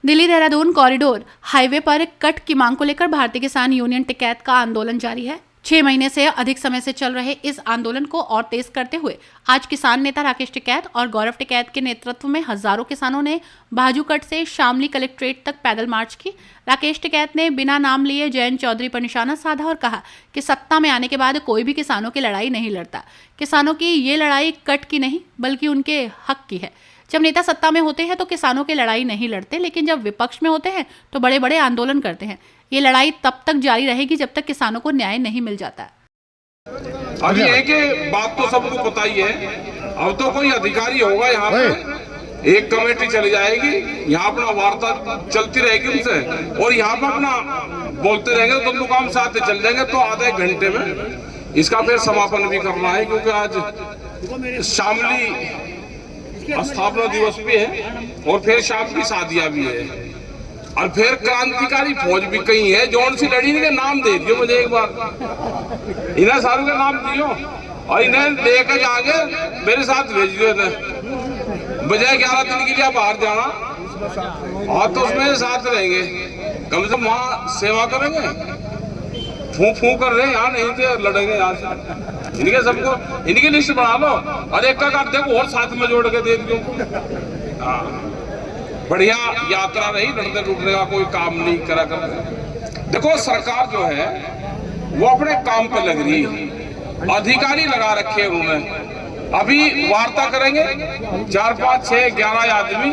Delhi Dehradun corridor highway पर cut की मांग को लेकर भारतीय किसान यूनियन टिकैत का आंदोलन जारी है। 6 महीने से अधिक समय से चल रहे इस आंदोलन को और तेज करते हुए आज किसान नेता राकेश टिकैत और गौरव टिकैत के नेतृत्व में हजारों किसानों ने बाजूकट से शामली कलेक्ट्रेट तक पैदल मार्च की। राकेश टिकैत ने बिना नाम लिए जयंत चौधरी पर निशाना साधा और कहा कि सत्ता में आने के बाद कोई भी किसानों की लड़ाई नहीं लड़ता। किसानों की ये लड़ाई कट की नहीं बल्कि उनके हक की है। जब नेता सत्ता में होते हैं तो किसानों की लड़ाई नहीं लड़ते, लेकिन जब विपक्ष में होते हैं तो बड़े बड़े आंदोलन करते हैं। ये लड़ाई तब तक जारी रहेगी जब तक किसानों को न्याय नहीं मिल जाता। अब ये कि बात तो सबको पता ही है। अब तो कोई अधिकारी होगा यहाँ पे, एक कमेटी चली जाएगी, यहाँ अपना वार्ता चलती रहेगी उनसे और यहाँ पे अपना बोलते रहेंगे, दोनों काम साथ चल जाएंगे तो आधे घंटे में इसका फिर समापन भी करना है, क्योंकि आज शामली स्थापना दिवस भी है और फिर शाम की शादियां भी है और फिर क्रांतिकारी फौज भी कहीं है। जौन सी लड़ी के नाम दे दियो मुझे एक बार, इन्हें सारों के नाम दियो और इन्हें लेकर जाके मेरे साथ भेज दियो। बजाय 11 दिन के लिए बाहर जाना और तो उसमें साथ रहेंगे, कम से कम वहाँ सेवा करेंगे। फू फू कर रहे हैं यहाँ, नहीं तो लड़ेंगे यहाँ से। इनके सबको इनकी लिस्ट बना लो और एक का देखो और साथ में जोड़ के दे दियो। बढ़िया यात्रा रही, लड़ने टूटने का कोई काम नहीं करा कर। देखो सरकार जो है वो अपने काम पे लग रही है, अधिकारी लगा रखे उन्होंने। अभी वार्ता करेंगे 4, 5, 6, 11 आदमी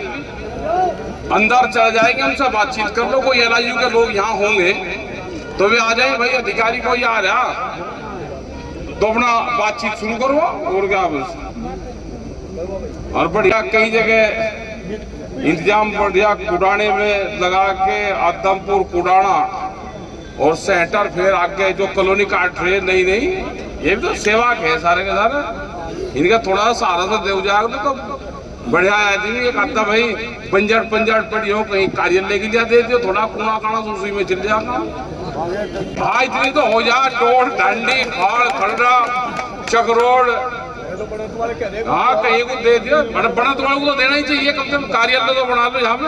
अंदर चल जाएंगे, उनसे बातचीत कर लो। कोई LIU के लोग यहाँ होंगे तो वे आ जाए, भाई अधिकारी कोई आ रहा तो अपना बातचीत शुरू करो और क्या बस। और बढ़िया कई जगह इंतजाम बढ़िया कुडाने में लगा के आदमपुर कुडाना और सेंटर फिर आगे जो कॉलोनी काट रहे, नहीं ये भी तो सेवा है सारे के सारे। इनका थोड़ा सहारा से दे जाएगा तो बढ़िया आदमी एक आता भाई पंजर पड़ी हो कहीं कार्यालय के लिए दे दियो, थोड़ा कूड़ा काना तो उसी में चल जाएगा। हाँ इतनी तो हो जा, टोड़ डांडी खाड़ खड़रा चकरोड़, हाँ कहीं को दे दिया। बड़ा तुम्हारे को तो देना ही चाहिए, कम से कम कार्यालय तो बना लो यहाँ पे।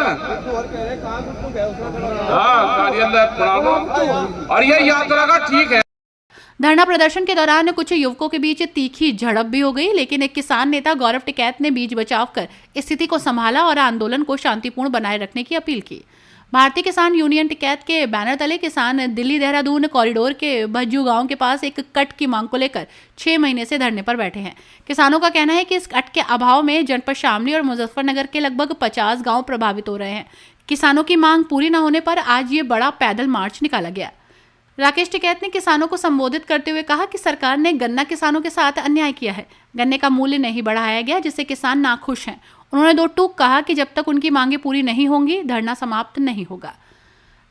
हाँ कार्यालय बना लो और ये यात्रा का ठीक है। धरना प्रदर्शन के दौरान कुछ युवकों के बीच तीखी झड़प भी हो गई, लेकिन एक किसान नेता गौरव टिकैत ने बीच बचाव कर स्थिति को संभाला और आंदोलन को शांतिपूर्ण बनाए रखने की अपील की। भारतीय किसान यूनियन टिकैत के बैनर तले किसान दिल्ली देहरादून कॉरिडोर के भज्जू गांव के पास एक कट की मांग को लेकर 6 महीने से धरने पर बैठे हैं। किसानों का कहना है कि इस कट के अभाव में जनपद शामली और मुजफ्फरनगर के लगभग 50 गांव प्रभावित हो रहे हैं। किसानों की मांग पूरी न होने पर आज ये बड़ा पैदल मार्च निकाला गया। राकेश टिकैत ने किसानों को संबोधित करते हुए कहा कि सरकार ने गन्ना किसानों के साथ अन्याय किया है। गन्ने का मूल्य नहीं बढ़ाया गया, जिससे किसान नाखुश हैं। उन्होंने 2 टूक कहा कि जब तक उनकी मांगे पूरी नहीं होंगी धरना समाप्त नहीं होगा।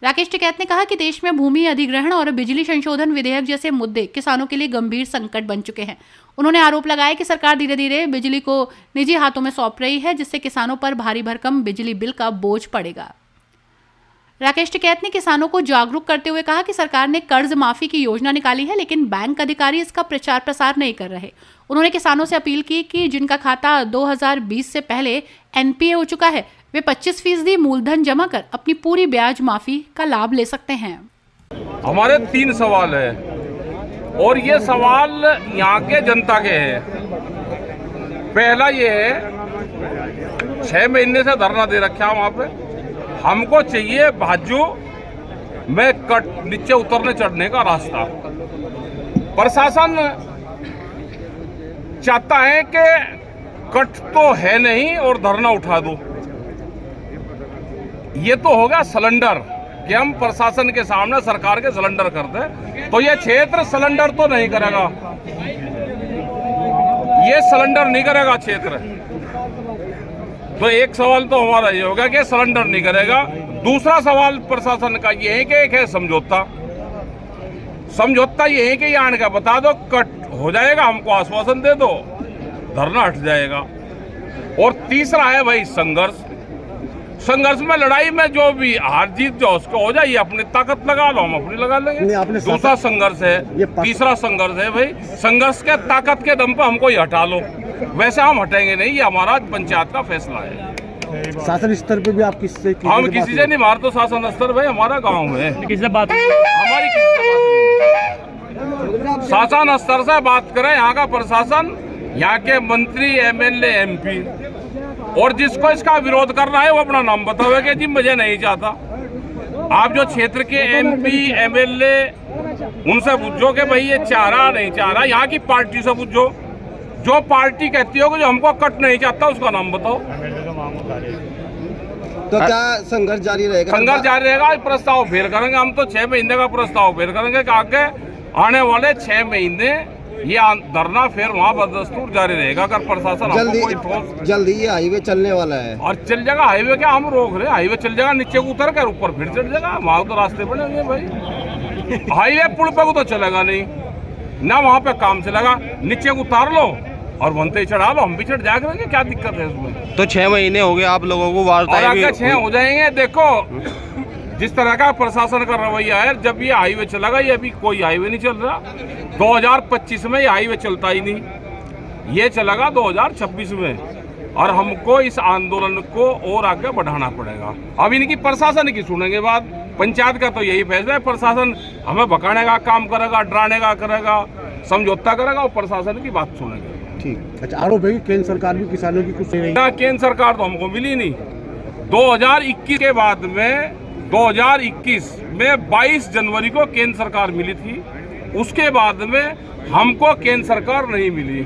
राकेश टिकैत ने कहा कि देश में भूमि अधिग्रहण और बिजली संशोधन विधेयक जैसे मुद्दे किसानों के लिए गंभीर संकट बन चुके हैं। उन्होंने आरोप लगाया कि सरकार धीरे धीरे बिजली को निजी हाथों में सौंप रही है, जिससे किसानों पर भारी भरकम बिजली बिल का बोझ पड़ेगा। राकेश टिकैत ने किसानों को जागरूक करते हुए कहा कि सरकार ने कर्ज माफी की योजना निकाली है, लेकिन बैंक अधिकारी इसका प्रचार प्रसार नहीं कर रहे। उन्होंने किसानों से अपील की कि जिनका खाता 2020 से पहले NPA हो चुका है वे 25% मूलधन जमा कर अपनी पूरी ब्याज माफी का लाभ ले सकते हैं। हमारे 3 सवाल है और ये सवाल यहाँ के जनता के हैं। पहला ये है 6 महीने से धरना दे रखा है वहाँ पे, हमको चाहिए भाजू में कट नीचे उतरने चढ़ने का रास्ता। प्रशासन चाहता है कि कट तो है नहीं और धरना उठा दो। ये तो होगा सिलेंडर कि हम प्रशासन के सामने सरकार के सिलेंडर कर दें, तो ये क्षेत्र सिलेंडर तो नहीं करेगा, ये सिलेंडर नहीं करेगा क्षेत्र। तो एक सवाल तो हमारा ये होगा कि सिलेंडर नहीं करेगा। दूसरा सवाल प्रशासन का ये है कि एक है समझौता ये है कि आने का बता दो कट हो जाएगा, हमको आश्वासन दे दो, धरना हट जाएगा। और तीसरा है भाई संघर्ष में लड़ाई में जो भी हार जीत जो उसको हो जाए, अपनी ताकत लगा लो, हम अपनी लगा लेंगे। दूसरा संघर्ष है, तीसरा संघर्ष है भाई संघर्ष के ताकत के दम पर हमको ये हटा लो, वैसे हम हटेंगे नहीं, ये हमारा पंचायत का फैसला है। शासन स्तर पे भी आप किससे हम किसी से नहीं, हमारा तो शासन स्तर भाई हमारा गांव है, किससे बात हमारी किसी से बात नहीं। शासन स्तर से बात करें, यहाँ का प्रशासन, यहाँ के मंत्री, एमएलए, एमपी, और जिसको इसका विरोध कर रहा है वो अपना नाम बतावे कि जी मुझे नहीं चाहता। आप जो क्षेत्र के एमपी, एमएलए, उनसे पूछो कि भाई ये चाह रहा नहीं चाह रहा, यहाँ की पार्टी से पूछो, जो पार्टी कहती हो कि जो हमको कट नहीं चाहता उसका नाम बताओ। तो क्या संघर्ष जारी रहेगा? संघर्ष जारी रहेगा, प्रस्ताव फेर करेंगे हम तो 6 महीने का प्रस्ताव फेर करेंगे कि आगे आने वाले 6 महीने ये धरना फिर वहाँ बदस्तूर जारी रहेगा अगर प्रशासन जल्दी ये हाईवे चलने वाला है। और चल जाएगा हाईवे, क्या हम रोक रहे हैं? हाईवे चल जाएगा, नीचे को उतर कर ऊपर फिर चढ़ जाएगा, वहाँ तो रास्ते बनेंगे भाई। हाईवे पुल पे को तो चलेगा नहीं ना, वहाँ पे काम चलेगा, नीचे को उतार लो और बनते ही चढ़ा लो, हम भी चढ़ जाया करेंगे, क्या दिक्कत है इसमें? तो 6 महीने हो गए आप लोगों को वार्ता भी 6 हो जाएंगे। देखो जिस तरह का प्रशासन का रवैया है, जब ये हाईवे चलेगा, ये अभी कोई हाईवे नहीं चल रहा, 2025 में ये हाईवे चलता ही नहीं, ये चलेगा 2026 में, और हमको इस आंदोलन को और आगे बढ़ाना पड़ेगा। अब इनकी प्रशासन की सुनेंगे बात, पंचायत का तो यही फैसला है, प्रशासन हमें भगाने का काम करेगा, डराने का करेगा, समझौता करेगा, और प्रशासन की बात सुनेंगे। ठीक। अच्छा, आरोप है कि केंद्र सरकार भी किसानों की कुछ नहीं। ना केंद्र सरकार तो हमको मिली नहीं। 2021 के बाद में 2021 में 22 जनवरी को केंद्र सरकार मिली थी, उसके बाद में हमको केंद्र सरकार नहीं मिली।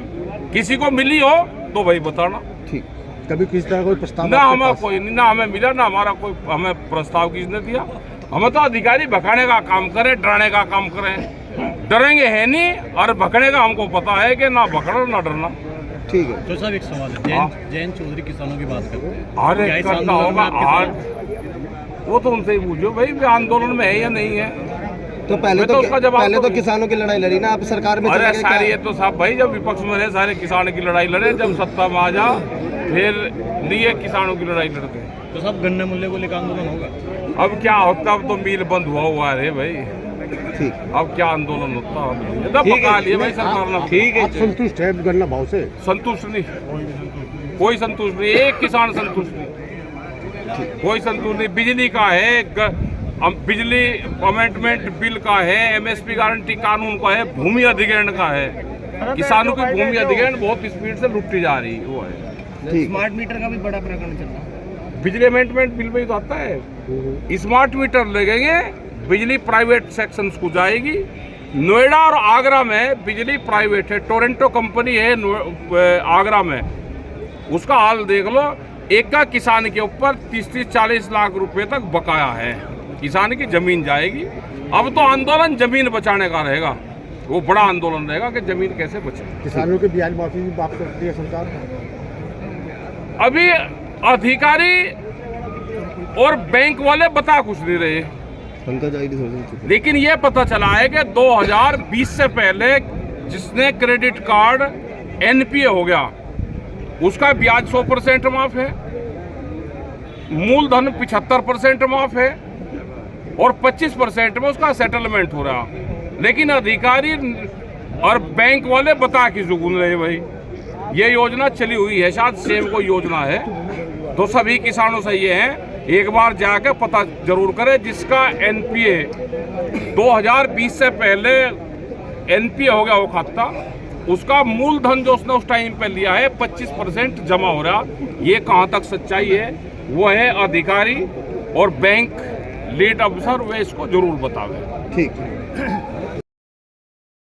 किसी को मिली हो तो भाई बताना। ठीक। कभी किसी तरह कोई प्रस्ताव? ना हमें कोई, ना हमें मिला, ना हमारा कोई हमें प्रस्ताव किसने दिया। हमें तो अधिकारी भगाने का काम करें, डराने का काम करें, डरेंगे है नहीं, और भगने का हमको पता है कि ना भगना ना डरना। ठीक है। तो साहब एक सवाल है, जैन चौधरी किसानों की बात करते हैं, अरे करना होगा आज, वो तो उनसे ही पूछो भाई आंदोलन में है या नहीं है। तो पहले तो किसानों की लड़ाई लड़ी ना, आप सरकार में अरे सारी ये तो साहब भाई, जब विपक्ष में रहे सारे किसानों की लड़ाई लड़े, जब सत्ता में आ जा फिर लिए किसानों की लड़ाई लड़ते। तो साहब गन्ने मूल्य को लेकर आंदोलन होगा? अब क्या होता, अब तो मिल बंद हुआ है भाई। ठीक। अब क्या आंदोलन होता है, पका लिए भाई सरकार ने। ठीक है, संतुष्ट है गन्ना भाव से? संतुष्ट नहीं, कोई संतुष्ट नहीं, एक किसान संतुष्ट नहीं, कोई संतुष्ट नहीं। बिजली का है, बिजली अमेंडमेंट बिल का है, एमएसपी गारंटी कानून का है, भूमि अधिग्रहण का है। किसानों की भूमि अधिग्रहण बहुत स्पीड से लुटती जा रही है, वो है। स्मार्ट मीटर का भी बड़ा प्रकरण चल रहा है। बिजली अमेंडमेंट बिल में तो आता है, स्मार्ट मीटर लगेंगे, बिजली प्राइवेट सेक्शंस को जाएगी। नोएडा और आगरा में बिजली प्राइवेट है, टोरंटो कंपनी है आगरा में, उसका हाल देख लो। एक का किसान के ऊपर 30-40 लाख रुपए तक बकाया है, किसान की जमीन जाएगी। अब तो आंदोलन जमीन बचाने का रहेगा, वो बड़ा आंदोलन रहेगा कि जमीन कैसे बचे। किसानों के ब्याज माफी की बात करती है सरकार। अभी अधिकारी और बैंक वाले बता कुछ नहीं रहे, लेकिन ये पता चला है कि 2020 से पहले जिसने क्रेडिट कार्ड एनपीए हो गया उसका ब्याज 100% माफ है, मूलधन 75% माफ है, और 25% में उसका सेटलमेंट हो रहा। लेकिन अधिकारी और बैंक वाले बता के जुगुन रहे भाई, ये योजना चली हुई है, शायद सेम कोई योजना है। तो सभी किसानों से ये है, एक बार जाकर पता जरूर करें, जिसका एनपीए 2020 से पहले एनपीए हो गया वो खाता, उसका मूलधन जो उसने उस टाइम पे लिया है 25% जमा हो रहा। ये कहाँ तक सच्चाई है, वो है अधिकारी और बैंक लीड अफसर, वे इसको जरूर बतावे। ठीक।